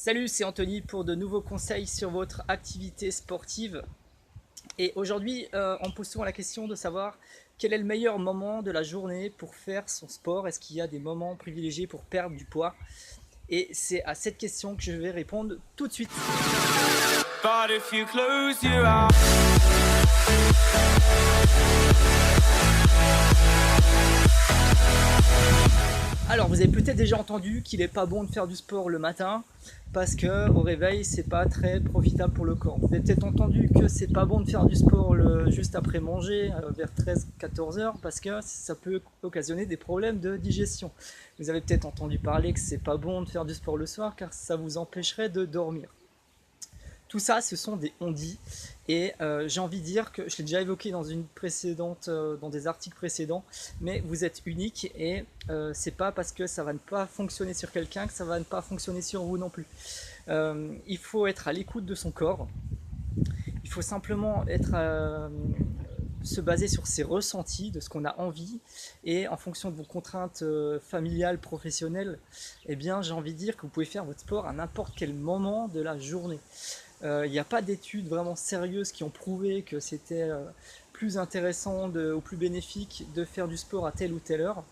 Salut, c'est Anthony pour de nouveaux conseils sur votre activité sportive. Et aujourd'hui, on pose souvent la question de savoir quel est le meilleur moment de la journée pour faire son sport. Est-ce qu'il y a des moments privilégiés pour perdre du poids? Et c'est à cette question que je vais répondre tout de suite. But if you close your eyes... Alors, vous avez peut-être déjà entendu qu'il n'est pas bon de faire du sport le matin parce que au réveil, c'est pas très profitable pour le corps. Vous avez peut-être entendu que c'est pas bon de faire du sport juste après manger, vers 13-14 heures, parce que ça peut occasionner des problèmes de digestion. Vous avez peut-être entendu parler que c'est pas bon de faire du sport le soir car ça vous empêcherait de dormir. Tout ça, ce sont des on-dit, et j'ai envie de dire que je l'ai déjà évoqué dans dans des articles précédents, mais vous êtes unique et c'est pas parce que ça va ne pas fonctionner sur quelqu'un que ça va ne pas fonctionner sur vous non plus. Il faut être à l'écoute de son corps, il faut simplement se baser sur ses ressentis, de ce qu'on a envie, et en fonction de vos contraintes familiales, professionnelles, eh bien j'ai envie de dire que vous pouvez faire votre sport à n'importe quel moment de la journée. Il n'y a pas d'études vraiment sérieuses qui ont prouvé que c'était plus intéressant ou plus bénéfique de faire du sport à telle ou telle heure.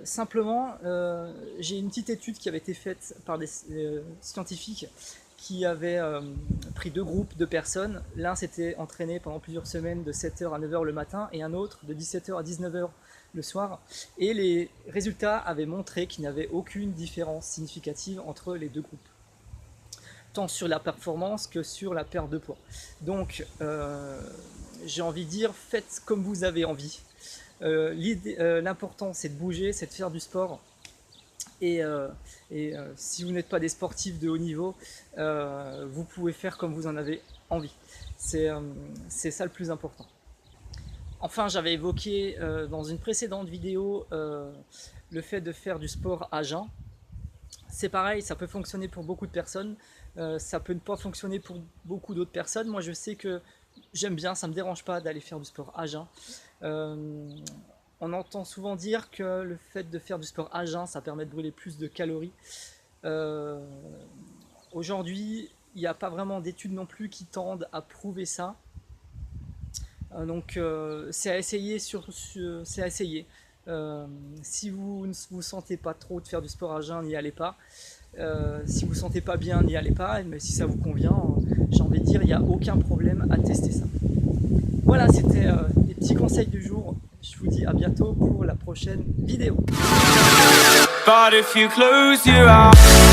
Simplement, j'ai une petite étude qui avait été faite par des scientifiques qui avaient pris deux groupes de personnes. L'un s'était entraîné pendant plusieurs semaines de 7h à 9h le matin et un autre de 17h à 19h le soir. Et les résultats avaient montré qu'il n'y avait aucune différence significative entre les deux groupes, tant sur la performance que sur la perte de poids. Donc j'ai envie de dire, faites comme vous avez envie. L'important c'est de bouger, c'est de faire du sport. Et si vous n'êtes pas des sportifs de haut niveau, vous pouvez faire comme vous en avez envie. C'est ça le plus important. Enfin, j'avais évoqué dans une précédente vidéo le fait de faire du sport à jeun. C'est pareil, ça peut fonctionner pour beaucoup de personnes, ça peut ne pas fonctionner pour beaucoup d'autres personnes. Moi je sais que j'aime bien, ça ne me dérange pas d'aller faire du sport à jeun. On entend souvent dire que le fait de faire du sport à jeun, ça permet de brûler plus de calories. Aujourd'hui, il n'y a pas vraiment d'études non plus qui tendent à prouver ça. Donc c'est à essayer. C'est à essayer. Si vous ne vous sentez pas trop de faire du sport à jeun, n'y allez pas. Si vous ne vous sentez pas bien, n'y allez pas. Mais si ça vous convient, j'ai envie de dire, il n'y a aucun problème à tester ça. Voilà, c'était les petits conseils du jour. Je vous dis à bientôt pour la prochaine vidéo. But if you close your eyes...